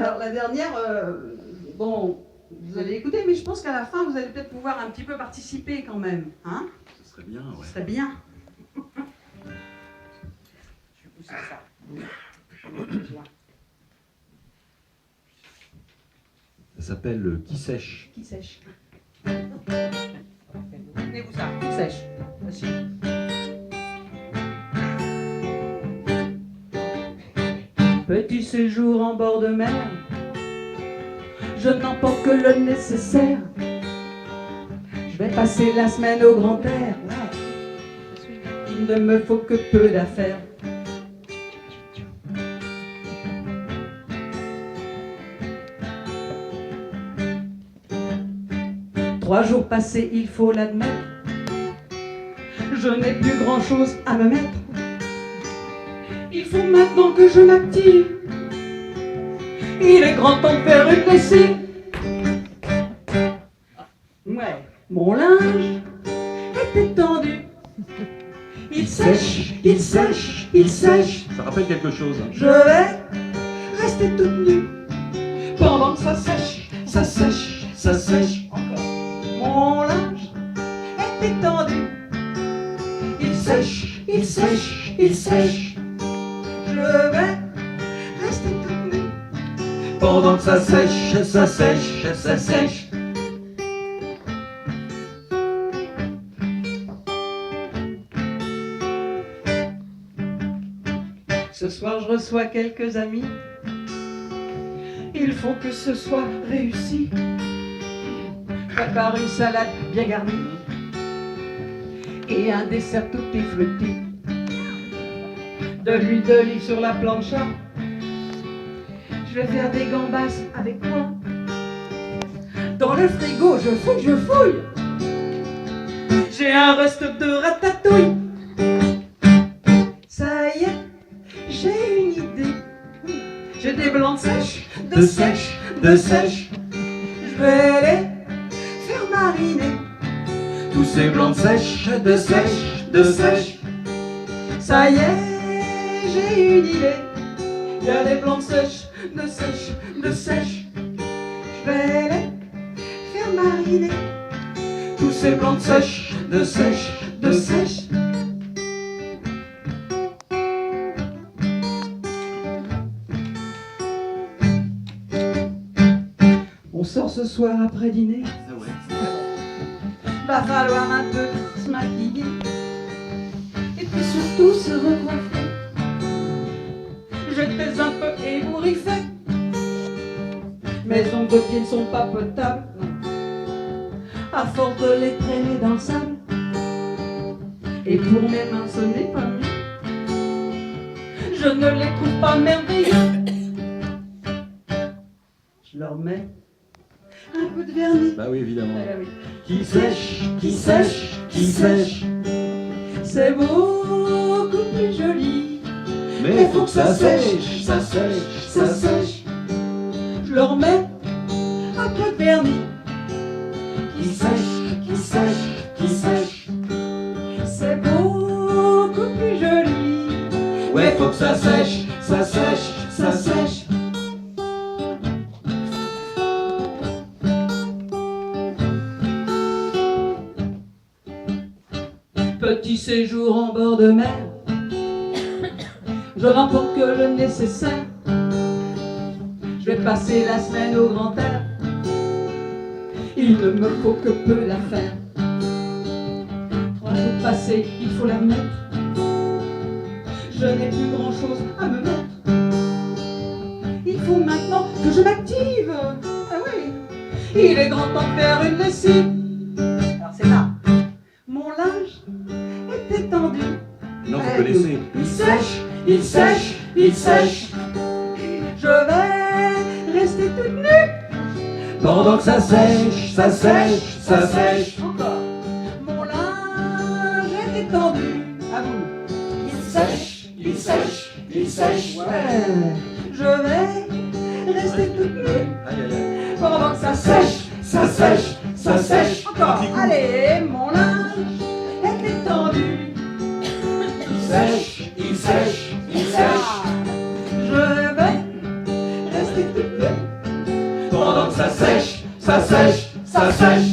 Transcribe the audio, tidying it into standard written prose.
Alors la dernière, bon, vous allez écouter, mais je pense qu'à la fin, vous allez peut-être pouvoir un petit peu participer quand même. Hein? Ce serait bien, ouais. Ce serait bien. Je vais pousser ça. Ça s'appelle Qui sèche. Qui sèche. Tenez-vous ça, qui sèche. Facile. Petit séjour en bord de mer, je n'emporte que le nécessaire. Je vais passer la semaine au grand air. Il ne me faut que peu d'affaires. Trois jours passés, il faut l'admettre, je n'ai plus grand chose à me mettre. Il faut maintenant que je m'active. Il est grand temps de faire une lessive. Ouais, mon linge est étendu. Il sèche, il sèche, il sèche. Ça rappelle quelque chose. Je vais rester toute nue pendant que ça sèche, ça sèche, ça sèche. Encore. Mon linge est étendu. Il sèche, il sèche, il sèche. Je vais rester toute nue pendant que ça sèche, ça sèche, ça sèche. Ce soir je reçois quelques amis. Il faut que ce soit réussi. Prépare une salade bien garnie et un dessert tutti frutti. De l'huile d'olive sur la plancha. Je vais faire des gambas avec moi. Dans le frigo, je fouille. J'ai un reste de ratatouille. Ça y est, j'ai une idée. J'ai des blancs de sèche, de sèche. Je vais les faire mariner. Tous ces blancs de sèche, de sèche. Ça y est, j'ai une idée. Il y a des blancs de sèche, de sèche, de sèche. Je vais les faire mariner. Tous ces blancs de sèche, de sèche, de sèche. On sort ce soir après dîner. Ah ouais. Va falloir un peu se maquiller. Et puis surtout se recoiffer. J'étais un peu ébouriffé. Mes ongles de pied ne sont pas potables, à force de les traîner dans le sable. Et pour mes mains ce n'est pas mieux. Je ne les trouve pas merveilleux. Je leur mets un coup de vernis. Bah oui, évidemment. Ah oui. Qui sèche, qui sèche, qui sèche. C'est beaucoup plus joli. Mais faut que ça sèche, ça sèche, ça sèche. Je leur mets un peu de vernis. Qui sèche, qui sèche, qui sèche. C'est beaucoup plus joli. Ouais, faut que ça sèche, ça sèche, ça sèche. Petit séjour en bord de mer. Je n'emporte que le nécessaire. Je vais passer la semaine au grand air. Il ne me faut que peu d'affaires. 3 jours passés, il faut l'admettre. Je n'ai plus grand chose à me mettre. Il faut maintenant que je m'active. Ah oui, il est grand temps de faire une lessive. Alors c'est là. Mon linge est étendu. Non, vous connaissez. Il sèche, il sèche, il sèche. Je vais rester toute nue Pendant que ça sèche, ça sèche, ça sèche. encore. Mon linge est étendu. À vous. Il sèche, il sèche, il sèche. ouais. Je vais rester toute nue Aïe, aïe, aïe. pendant que ça sèche. Ça sèche, ça sèche. Encore. Petit coup. Allez, mon linge est étendu. Il sèche, il sèche, il sèche. Je vais s'il te plaît. Pendant que ça sèche, ça sèche, ça sèche.